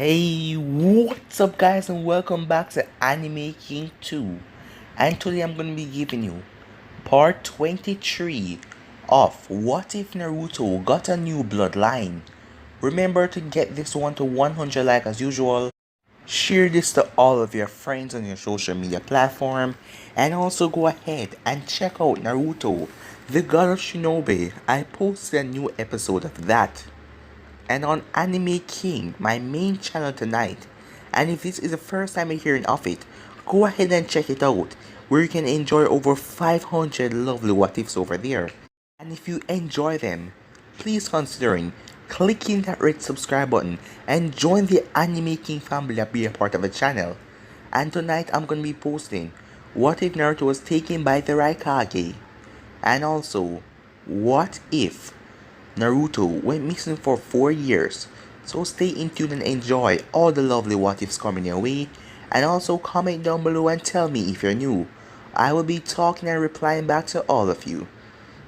Hey, what's up guys and welcome back to Anime King 2. And today I'm going to be giving you part 23 of What If Naruto Got a New Bloodline. Remember to get this one to 100 likes as usual. Share this to all of your friends on your social media platform. And also go ahead and check out Naruto, the God of Shinobi. I posted a new episode of that and on Anime King, my main channel tonight. And if this is the first time you're hearing of it, go ahead and check it out, where you can enjoy over 500 lovely what ifs over there. And if you enjoy them, please considering clicking that red subscribe button and join the Anime King family and be a part of the channel. And tonight I'm going to be posting what if Naruto was taken by the Raikage, and also what if Naruto went missing for 4 years. So stay in tune and enjoy all the lovely what ifs coming your way. And also comment down below and tell me if you're new. I will be talking and replying back to all of you.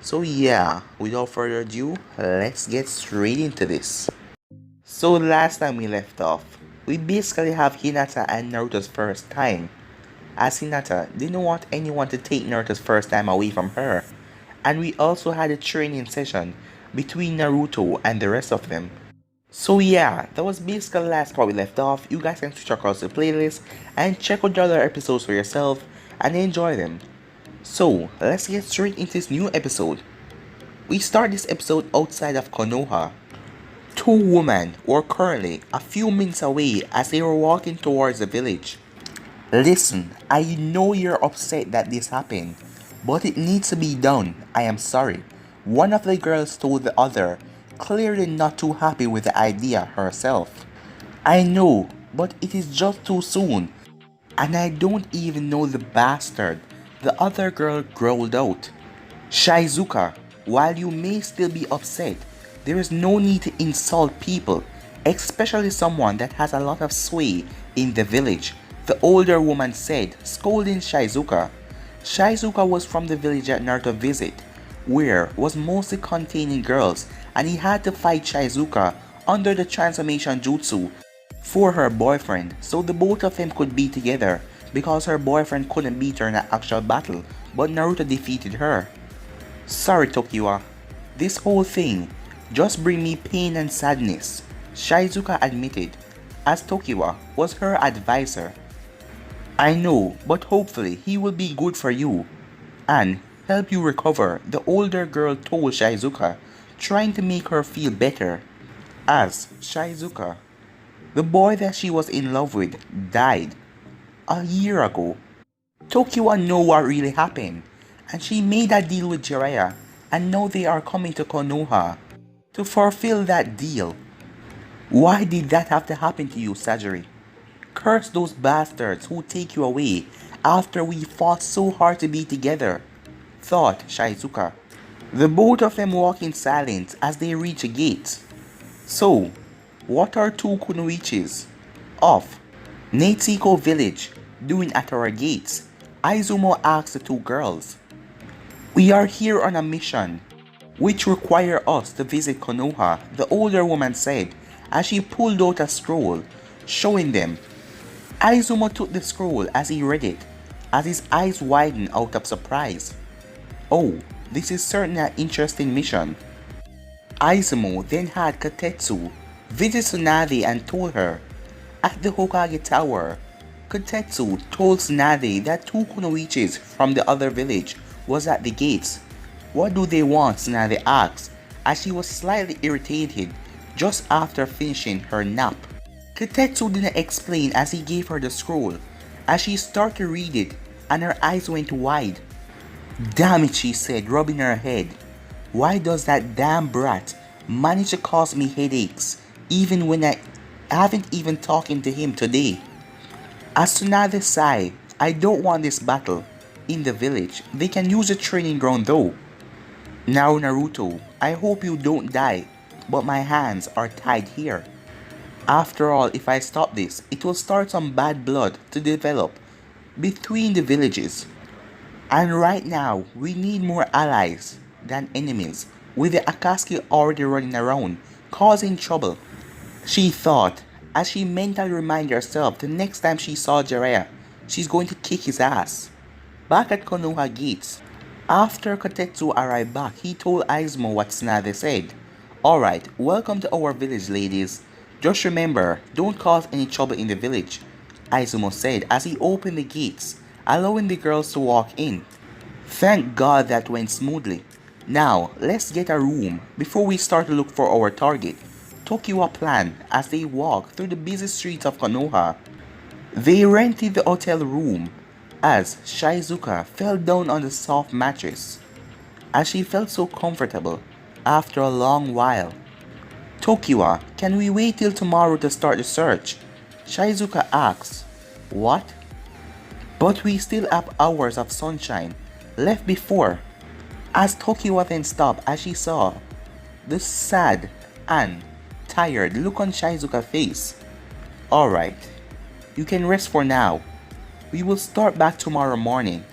So yeah, without further ado, let's get straight into this. So last time we left off, we basically have Hinata and Naruto's first time, as Hinata didn't want anyone to take Naruto's first time away from her. And we also had a training session between Naruto and the rest of them. So yeah, that was basically the last part we left off. You guys can switch across the playlist and check out the other episodes for yourself and enjoy them. So let's get straight into this new episode. We start this episode outside of Konoha. Two women were currently a few minutes away as they were walking towards the village. Listen, I know you're upset that this happened, but it needs to be done. I am sorry. One of the girls told the other, clearly not too happy with the idea herself. I know, but it is just too soon. And I don't even know the bastard, the other girl growled out. Shizuka, while you may still be upset, there is no need to insult people, especially someone that has a lot of sway in the village, the older woman said, scolding Shizuka. Shizuka was from the village that Naruto visited, where was mostly containing girls, and he had to fight Shizuka under the transformation jutsu for her boyfriend, so the both of them could be together because her boyfriend couldn't beat her in an actual battle, but Naruto defeated her. Sorry Tokiwa, this whole thing just bring me pain and sadness, Shizuka admitted, as Tokiwa was her advisor. I know, but hopefully he will be good for you and help you recover, the older girl told Shizuka, trying to make her feel better. As Shizuka, the boy that she was in love with, died a year ago. Tokiwa knew what really happened, and she made a deal with Jiraiya, and now they are coming to Konoha to fulfill that deal. Why did that have to happen to you, Sajiri? Curse those bastards who take you away after we fought so hard to be together, thought Shizuka. The both of them walk in silence as they reach a gate. So, what are two kunoichis of Neitsuko village doing at our gates? Aizumo asked the two girls. We are here on a mission, which require us to visit Konoha, the older woman said as she pulled out a scroll, showing them. Aizumo took the scroll as he read it, as his eyes widened out of surprise. Oh, this is certainly an interesting mission. Aizumo then had Kotetsu visit Tsunade and told her, at the Hokage Tower, Kotetsu told Tsunade that two kunoichis from the other village was at the gates. What do they want? Tsunade asked, as she was slightly irritated just after finishing her nap. Kotetsu didn't explain as he gave her the scroll, as she started to read it and her eyes went wide. Damn it, she said, rubbing her head. Why does that damn brat manage to cause me headaches even when I haven't even talking to him today? As Tsunade sighed, I don't want this battle in the village. They can use the training ground though. Now Naruto, I hope you don't die, but my hands are tied here. After all, if I stop this, it will start some bad blood to develop between the villages. And right now, we need more allies than enemies, with the Akatsuki already running around, causing trouble, she thought, as she mentally reminded herself the next time she saw Jiraiya, she's going to kick his ass. Back at Konoha gates, after Kotetsu arrived back, he told Izumo what Tsunade said. Alright, welcome to our village, ladies. Just remember, don't cause any trouble in the village, Izumo said as he opened the gates, allowing the girls to walk in. Thank God that went smoothly. Now, let's get a room before we start to look for our target, Tokiwa planned as they walked through the busy streets of Konoha. They rented the hotel room as Shizuka fell down on the soft mattress, as she felt so comfortable after a long while. Tokiwa, can we wait till tomorrow to start the search? Shizuka asked. What? But we still have hours of sunshine left before. As Tokiwa then stopped as she saw the sad and tired look on Shizuka's face. Alright, you can rest for now. We will start back tomorrow morning.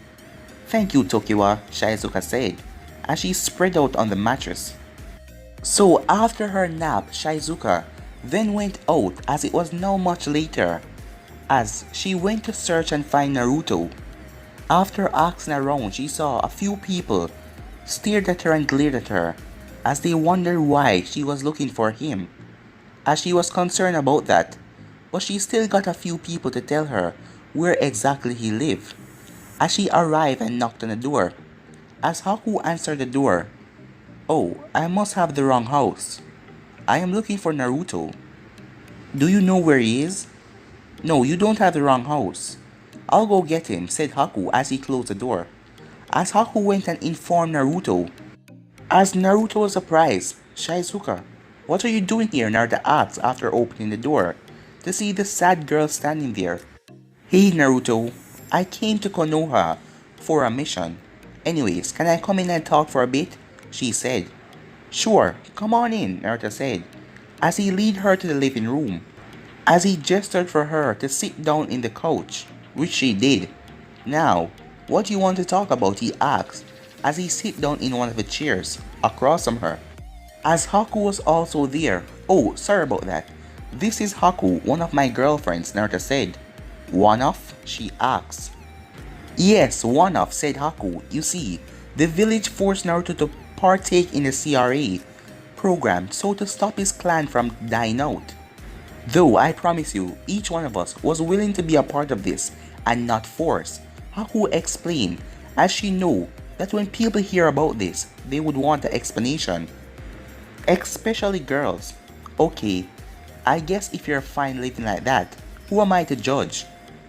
Thank you, Tokiwa, Shizuka said as she spread out on the mattress. So after her nap, Shizuka then went out as it was now much later, as she went to search and find Naruto. After asking around, she saw a few people stared at her and glared at her as they wondered why she was looking for him, as she was concerned about that, but she still got a few people to tell her where exactly he lived. As she arrived and knocked on the door, as Haku answered the door. Oh, I must have the wrong house. I am looking for Naruto. Do you know where he is? No, you don't have the wrong house. I'll go get him, said Haku as he closed the door. As Haku went and informed Naruto. As Naruto was surprised, Shizuka, what are you doing here? Naruto asked after opening the door to see the sad girl standing there. Hey Naruto, I came to Konoha for a mission. Anyways, can I come in and talk for a bit? She said. Sure, come on in, Naruto said, as he led her to the living room, as he gestured for her to sit down in the couch, which she did. Now, what do you want to talk about? He asked, as he sat down in one of the chairs across from her. As Haku was also there. Oh, sorry about that. This is Haku, one of my girlfriends, Naruto said. One of? She asked. Yes, one of, said Haku. You see, the village forced Naruto to partake in the CRA program so to stop his clan from dying out. Though I promise you, each one of us was willing to be a part of this and not forced, Haku explained, as she knew that when people hear about this, they would want an explanation. Especially girls. Okay, I guess if you're fine living like that, who am I to judge?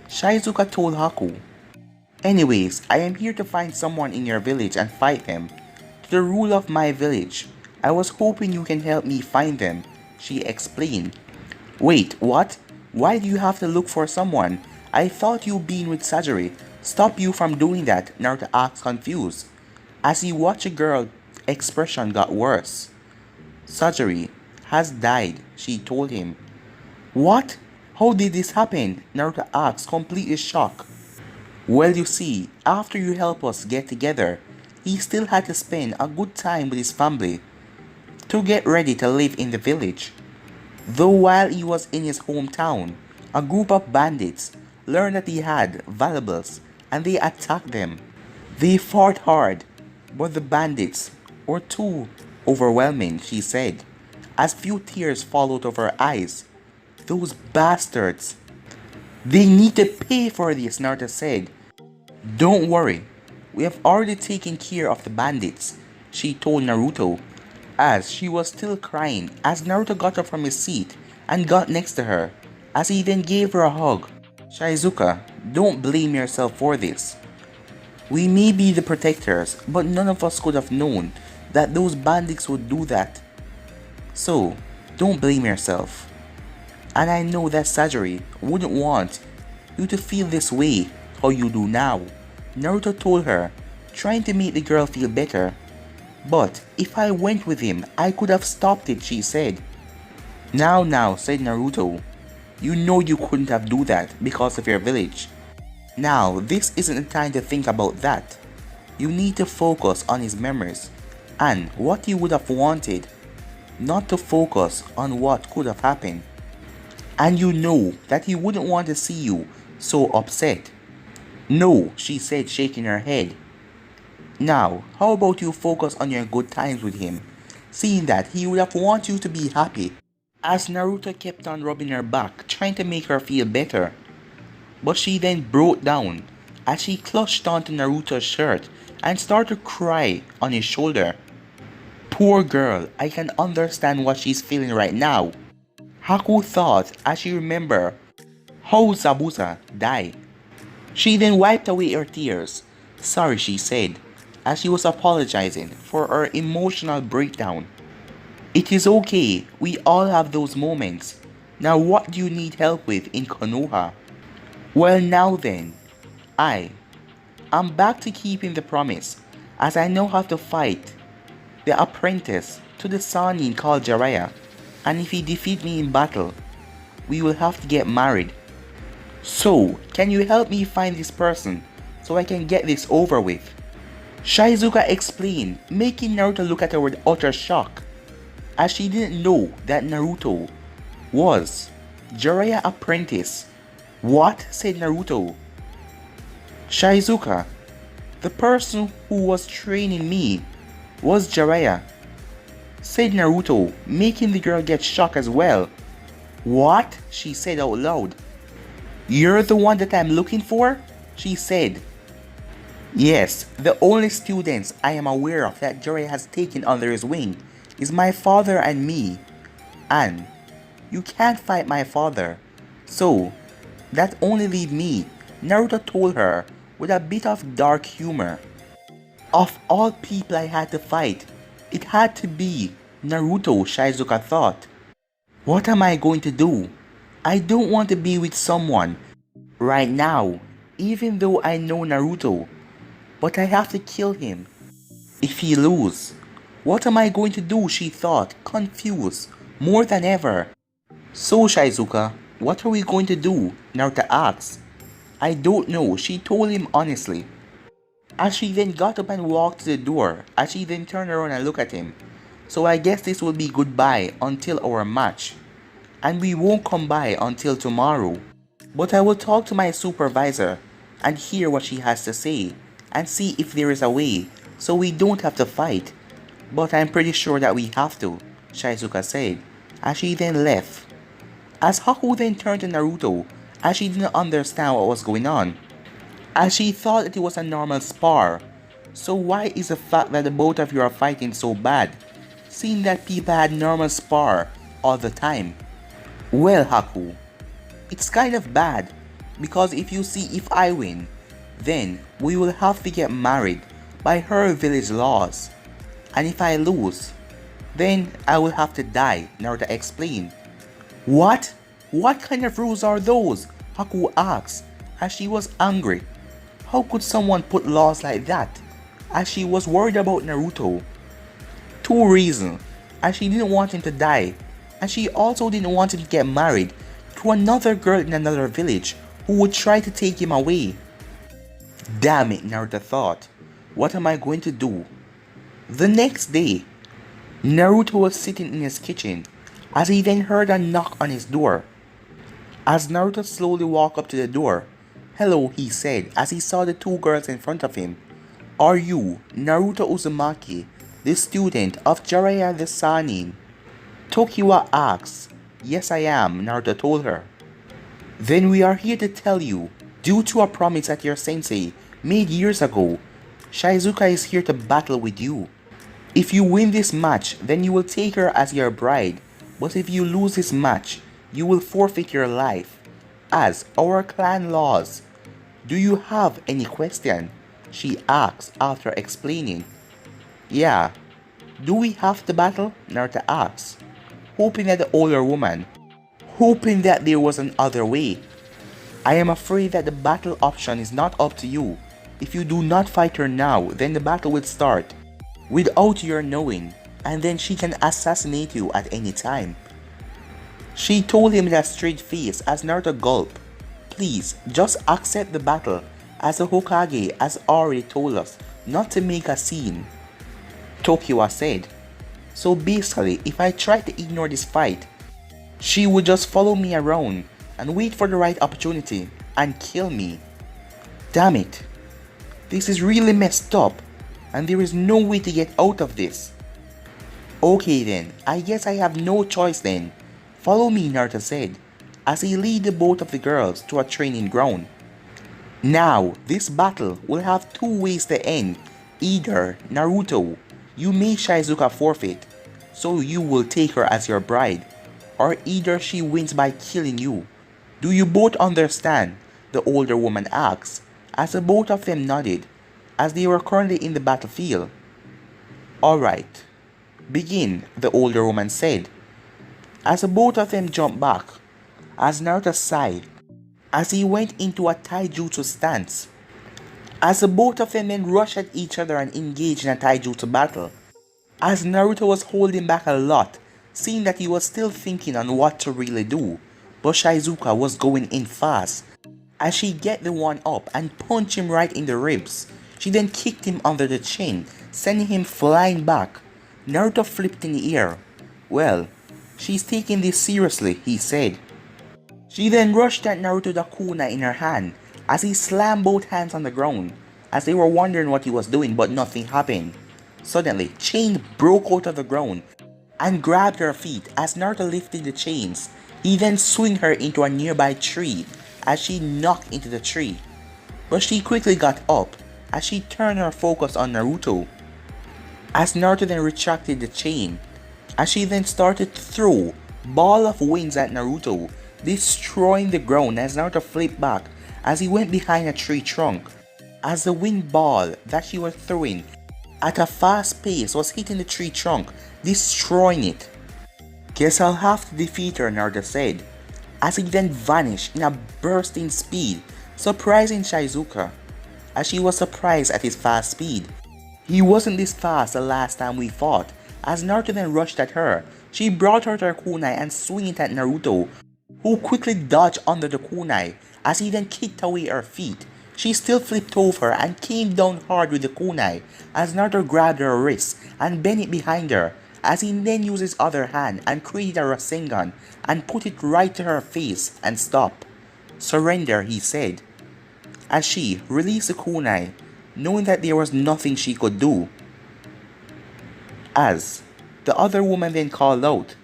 Shizuka told Haku. Anyways, I am here to find someone in your village and fight them. To the rule of my village. I was hoping you can help me find them, she explained. Wait, what? Why do you have to look for someone? I thought you being with Sajiri stop you from doing that, Naruto asked confused. As he watched the girl's expression got worse. Sajiri has died, she told him. What? How did this happen? Naruto asked, completely shocked. Well, you see, after you help us get together, he still had to spend a good time with his family to get ready to live in the village. Though while he was in his hometown, a group of bandits learned that he had valuables and they attacked them. They fought hard, but the bandits were too overwhelming, she said, as few tears followed over her eyes. Those bastards. They need to pay for this, Naruto said. Don't worry, we have already taken care of the bandits, she told Naruto, as she was still crying as Naruto got up from his seat and got next to her, as he then gave her a hug. Shizuka, don't blame yourself for this. We may be the protectors, but none of us could have known that those bandits would do that. So, don't blame yourself. And I know that Sajiri wouldn't want you to feel this way how you do now, Naruto told her, trying to make the girl feel better. But if I went with him, I could have stopped it, she said. Now, said Naruto. You know you couldn't have do that because of your village. Now, this isn't the time to think about that. You need to focus on his memories and what you would have wanted, not to focus on what could have happened. And you know that he wouldn't want to see you so upset. No, she said, shaking her head. Now, how about you focus on your good times with him, seeing that he would have want you to be happy. As Naruto kept on rubbing her back, trying to make her feel better. But she then broke down as she clutched onto Naruto's shirt and started to cry on his shoulder. Poor girl, I can understand what she's feeling right now. Haku thought as she remembered how Zabuza died. She then wiped away her tears. Sorry, she said, as she was apologizing for her emotional breakdown. It is okay, we all have those moments. Now what do you need help with in Konoha? Well now then, I'm back to keeping the promise, as I now have to fight the apprentice to the Sannin called Jiraiya, and if he defeats me in battle, we will have to get married. So, can you help me find this person so I can get this over with? Shizuka explained, making Naruto look at her with utter shock, as she didn't know that Naruto was Jiraiya's apprentice. What? Said Naruto. Shizuka, the person who was training me was Jiraiya, said Naruto, making the girl get shocked as well. What? She said out loud. You're the one that I'm looking for? She said. Yes, the only students I am aware of that Jiraiya has taken under his wing is my father and me. And you can't fight my father, so that only leaves me, Naruto told her with a bit of dark humor. Of all people I had to fight, it had to be Naruto, Shizuka thought. What am I going to do? I don't want to be with someone right now, even though I know Naruto, but I have to kill him. If he loses, what am I going to do? She thought, confused more than ever. So Shizuka, what are we going to do? Naruto asked. I don't know, she told him honestly. As she then got up and walked to the door, as she then turned around and looked at him. So I guess this will be goodbye until our match. And we won't come by until tomorrow. But I will talk to my supervisor and hear what she has to say and see if there is a way so we don't have to fight. But I'm pretty sure that we have to, Shizuka said, as she then left. As Haku then turned to Naruto, as she didn't understand what was going on, as she thought that it was a normal spar. So why is the fact that the both of you are fighting so bad, seeing that people had normal spar all the time? Well Haku, it's kind of bad, because if you see if I win, then we will have to get married by her village laws. And if I lose, then I will have to die, Naruto explained. What? What kind of rules are those? Haku asked, as she was angry. How could someone put laws like that? As she was worried about Naruto. Two reasons, as she didn't want him to die, and she also didn't want him to get married to another girl in another village who would try to take him away. Damn it, Naruto thought. What am I going to do? The next day, Naruto was sitting in his kitchen as he then heard a knock on his door. As Naruto slowly walked up to the door, hello, he said as he saw the two girls in front of him. Are you Naruto Uzumaki, the student of Jiraiya the Sannin? Tokiwa asked. Yes I am, Naruto told her. Then we are here to tell you, due to a promise that your sensei made years ago, Shizuka is here to battle with you. If you win this match, then you will take her as your bride, but if you lose this match, you will forfeit your life, as our clan laws. Do you have any question? She asked after explaining. Yeah. Do we have to battle? Naruto asked, hoping that the older woman, hoping that there was another way. I am afraid that the battle option is not up to you. If you do not fight her now, then the battle will start without your knowing, and then she can assassinate you at any time. She told him with a straight face as Naruto gulped. Please, just accept the battle, as the Hokage has already told us not to make a scene. Tokiwa said. So basically, if I try to ignore this fight, She would just follow me around and wait for the right opportunity and kill me. Damn it. This is really messed up and there is no way to get out of this. Okay then, I guess I have no choice then. Follow me, Naruto said, as he led the both of the girls to a training ground. Now, this battle will have two ways to end. Either, Naruto, you made Shizuka forfeit, so you will take her as your bride, or either she wins by killing you. Do you both understand? The older woman asked, as the both of them nodded, as they were currently in the battlefield. Alright, begin, the older woman said, as the both of them jumped back, as Naruto sighed, as he went into a taijutsu stance. As the both of them then rushed at each other and engaged in a taijutsu battle, as Naruto was holding back a lot, seeing that he was still thinking on what to really do, but Shizuka was going in fast, as she get the one up and punched him right in the ribs. She then kicked him under the chin, sending him flying back. Naruto flipped in the air. Well, she's taking this seriously, he said. She then rushed at Naruto the kunai in her hand, as he slammed both hands on the ground, as they were wondering what he was doing but nothing happened. Suddenly, chain broke out of the ground and grabbed her feet as Naruto lifted the chains. He then swung her into a nearby tree as she knocked into the tree. But she quickly got up as she turned her focus on Naruto. As Naruto then retracted the chain, as she then started to throw ball of winds at Naruto, destroying the ground as Naruto flipped back as he went behind a tree trunk. As the wind ball that she was throwing at a fast pace was hitting the tree trunk, destroying it. Guess I'll have to defeat her, Naruto said, as he then vanished in a bursting speed, surprising Shizuka, as she was surprised at his fast speed. He wasn't this fast the last time we fought. As Naruto then rushed at her, she brought her to her kunai and swung it at Naruto, who quickly dodged under the kunai as he then kicked away her feet. She still flipped over and came down hard with the kunai as Naruto grabbed her wrist and bent it behind her, as he then used his other hand and created a Rasengan and put it right to her face and stopped. Surrender, he said, as she released the kunai, knowing that there was nothing she could do. As the other woman then called out,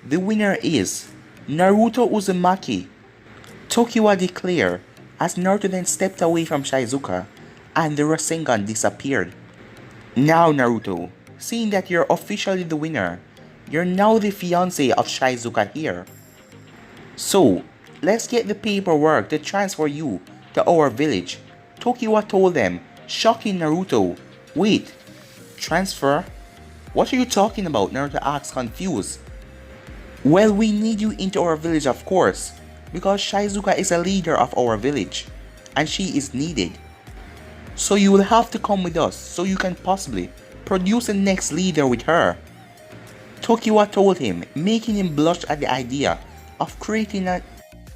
the winner is Naruto Uzumaki. Tokiwa declared as Naruto then stepped away from Shizuka and the Rasengan disappeared. Now Naruto, seeing that you're officially the winner, you're now the fiancé of Shizuka here. So, let's get the paperwork to transfer you to our village, Tokiwa told them, shocking Naruto. Wait, transfer? What are you talking about? Naruto asked confused. Well, we need you into our village of course, because Shizuka is a leader of our village, and she is needed. So you will have to come with us so you can possibly produce the next leader with her. Tokiwa told him, making him blush at the idea of creating a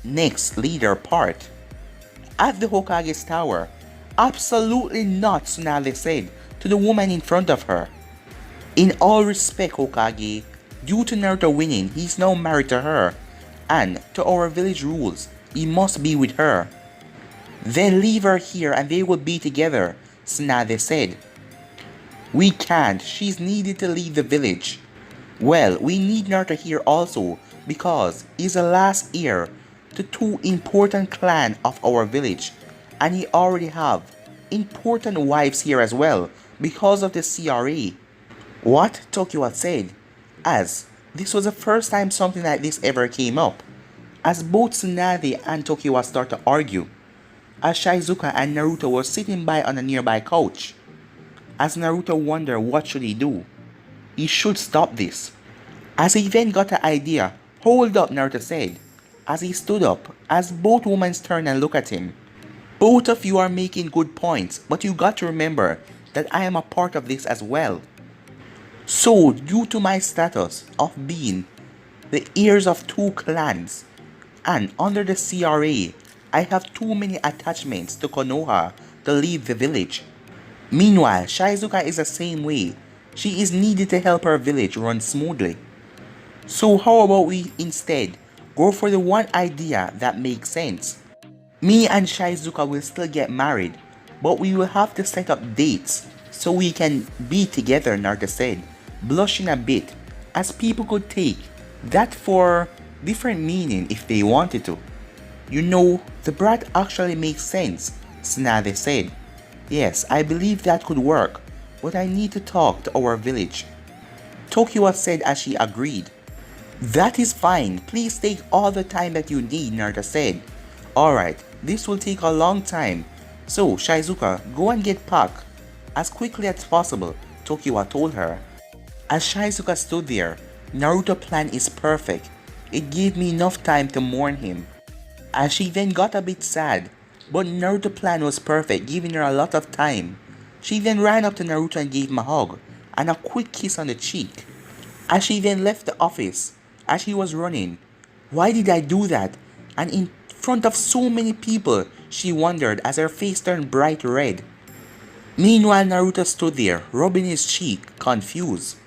next leader part. At the Hokage's tower, absolutely not, Tsunade said to the woman in front of her. In all respect, Hokage, due to Naruto winning, he's now married to her, and to our village rules, he must be with her. Then leave her here and they will be together, Tsunade said. We can't, she's needed to leave the village. Well, we need Naruto here also, because he's the last heir to two important clans of our village, and he already have important wives here as well, because of the CRA. What? Tokiwa said, as this was the first time something like this ever came up, as both Tsunade and Tokiwa start to argue, as Shizuka and Naruto were sitting by on a nearby couch. As Naruto wondered what should he do. He should stop this. As he then got the idea, hold up, Naruto said, as he stood up, as both women turned and looked at him. Both of you are making good points, but you got to remember that I am a part of this as well. So, due to my status of being the heirs of two clans, and under the CRA, I have too many attachments to Konoha to leave the village. Meanwhile, Shizuka is the same way. She is needed to help her village run smoothly. So how about we instead Go for the one idea that makes sense. Me and Shizuka will still get married, but we will have to set up dates so we can be together, Naruto said, blushing a bit, as people could take that for different meaning if they wanted to. You know, the brat actually makes sense, Tsunade said. Yes, I believe that could work, but I need to talk to our village. Tokiwa said as she agreed. That is fine, please take all the time that you need, Naruto said. Alright, this will take a long time, so Shizuka, go and get packed as quickly as possible, Tokiwa told her. As Shizuka stood there, Naruto's plan is perfect. It gave me enough time to mourn him. As she then got a bit sad, but Naruto's plan was perfect, giving her a lot of time. She then ran up to Naruto and gave him a hug and a quick kiss on the cheek. As she then left the office, as she was running, why did I do that? And in front of so many people, she wondered as her face turned bright red. Meanwhile, Naruto stood there, rubbing his cheek, confused.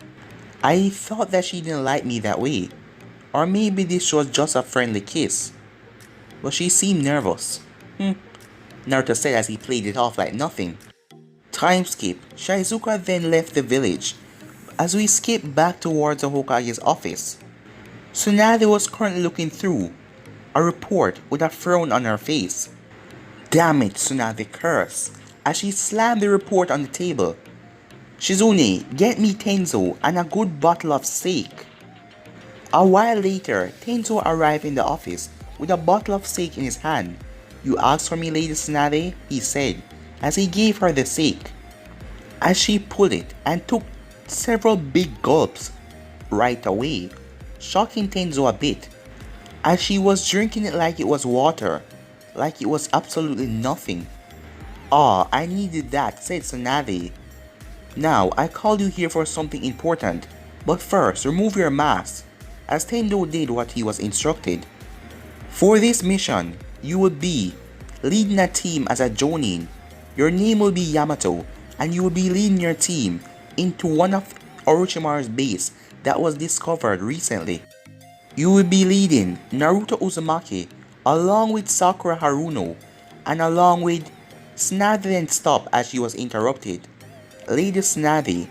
I thought that she didn't like me that way. Or maybe this was just a friendly kiss. But she seemed nervous. Naruto said as he played it off like nothing. Time skip. Shizuka then left the village. As we skip back towards the Hokage's office, Tsunade was currently looking through a report with a frown on her face. Damn it, Tsunade cursed as she slammed the report on the table. Shizune, get me Tenzo and a good bottle of sake. A while later, Tenzo arrived in the office with a bottle of sake in his hand. You asked for me, Lady Tsunade, he said, as he gave her the sake. As she pulled it and took several big gulps right away, shocking Tenzo a bit, as she was drinking it like it was water, like it was absolutely nothing. "Ah, I needed that," said Tsunade. "Now, I called you here for something important, but first remove your mask," as Tendo did what he was instructed. "For this mission, you will be leading a team as a Jonin. Your name will be Yamato, and you will be leading your team into one of Orochimaru's base that was discovered recently. You will be leading Naruto Uzumaki along with Sakura Haruno and along with..." Tsunade then stopped as she was interrupted. "Lady Tsunade,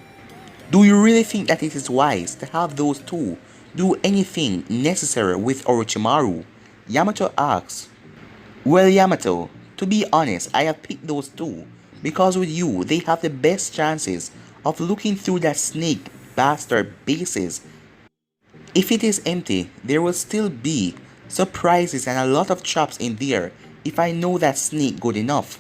do you really think that it is wise to have those two do anything necessary with Orochimaru?" Yamato asked. "Well, Yamato, to be honest, I have picked those two because with you they have the best chances of looking through that snake bastard bases. If it is empty, there will still be surprises and a lot of traps in there if I know that snake good enough.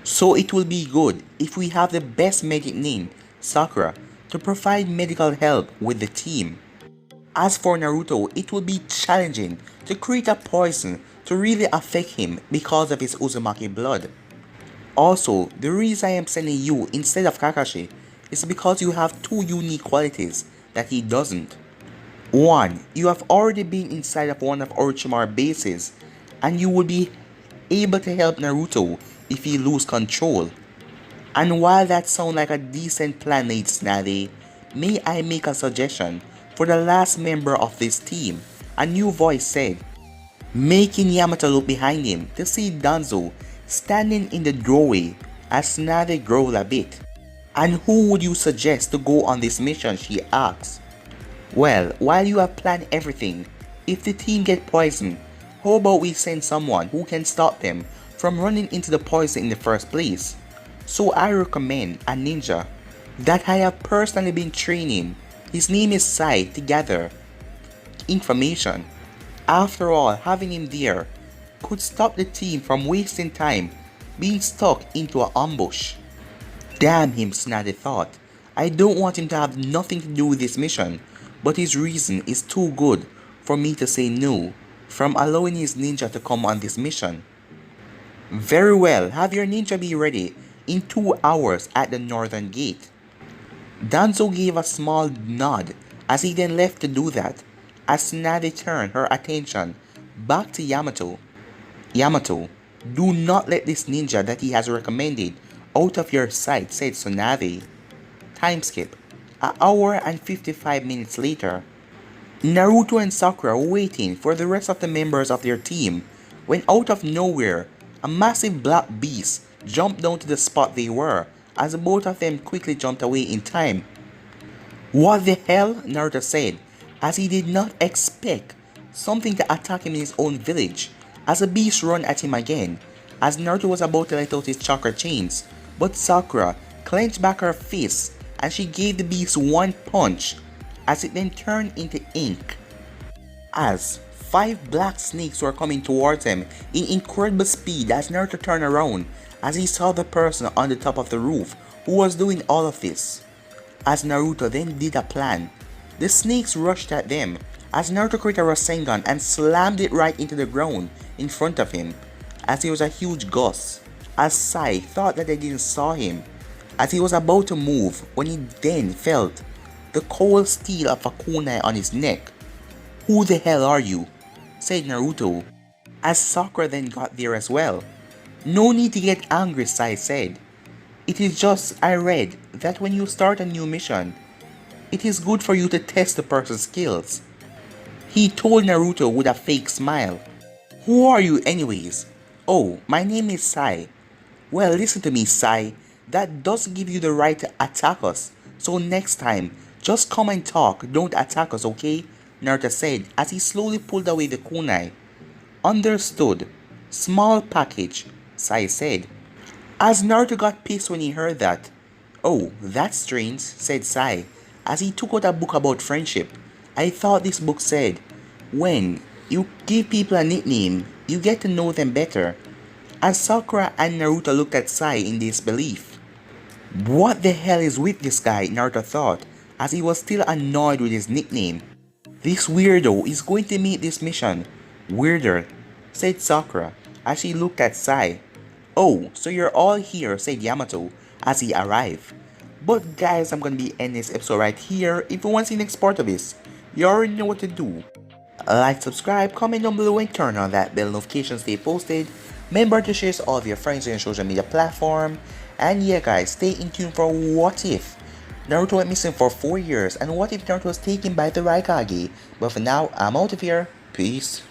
So it will be good if we have the best medic named Sakura to provide medical help with the team. As for Naruto, it will be challenging to create a poison to really affect him because of his Uzumaki blood. Also, the reason I am sending you instead of Kakashi is because you have two unique qualities that he doesn't. One, you have already been inside of one of Orochimaru's bases, and you will be able to help Naruto if he lose control. And while that sounds like a decent plan, Lady Tsunade, may I make a suggestion for the last member of this team?" A new voice said, making Yamato look behind him to see Danzo standing in the doorway as Tsunade growled a bit. "And who would you suggest to go on this mission?" she asked. "Well, while you have planned everything, if the team get poisoned, how about we send someone who can stop them from running into the poison in the first place? So I recommend a ninja that I have personally been training. His name is Sai, to gather information. After all, having him there could stop the team from wasting time being stuck into an ambush." Damn him, Tsunade thought. I don't want him to have nothing to do with this mission, but his reason is too good for me to say no from allowing his ninja to come on this mission. "Very well, have your ninja be ready in 2 hours at the northern gate." Danzo gave a small nod as he then left to do that, as Tsunade turned her attention back to Yamato. "Yamato, do not let this ninja that he has recommended out of your sight," said Tsunade. Time skip. An hour and 55 minutes later. Naruto and Sakura were waiting for the rest of the members of their team when out of nowhere, a massive black beast jumped down to the spot they were as both of them quickly jumped away in time. What the hell? Naruto said, as he did not expect something to attack him in his own village, as the beast ran at him again, as Naruto was about to let out his chakra chains, but Sakura clenched back her fists and she gave the beast one punch, as it then turned into ink. As 5 black snakes were coming towards him in incredible speed as Naruto turned around as he saw the person on the top of the roof who was doing all of this. As Naruto then did a plan, the snakes rushed at them as Naruto created a Rasengan and slammed it right into the ground in front of him as it was a huge gust, as Sai thought that they didn't saw him as he was about to move when he then felt the cold steel of a kunai on his neck. "Who the hell are you?" said Naruto, as Sakura then got there as well. "No need to get angry," Sai said. "It is just I read that when you start a new mission, it is good for you to test the person's skills," he told Naruto with a fake smile. "Who are you anyways?" "Oh, my name is Sai." "Well, listen to me, Sai. That doesn't give you the right to attack us. So next time, just come and talk, don't attack us, okay?" Naruto said as he slowly pulled away the kunai. "Understood. Small package," Sai said. As Naruto got pissed when he heard that. "Oh, that's strange," said Sai, as he took out a book about friendship. "I thought this book said, when you give people a nickname, you get to know them better." As Sakura and Naruto looked at Sai in disbelief. What the hell is with this guy, Naruto thought, as he was still annoyed with his nickname. "This weirdo is going to meet this mission. Weirder," said Sakura, as she looked at Sai. "Oh, so you're all here," said Yamato, as he arrived. But guys, I'm gonna be ending this episode right here. If you want to see the next part of this, you already know what to do. Like, subscribe, comment down below, and turn on that bell notification to stay posted. Remember to share to all of your friends on your social media platform. And yeah guys, stay in tune for What If Naruto went missing for 4 years, and what if Naruto was taken by the Raikage? But for now, I'm out of here. Peace.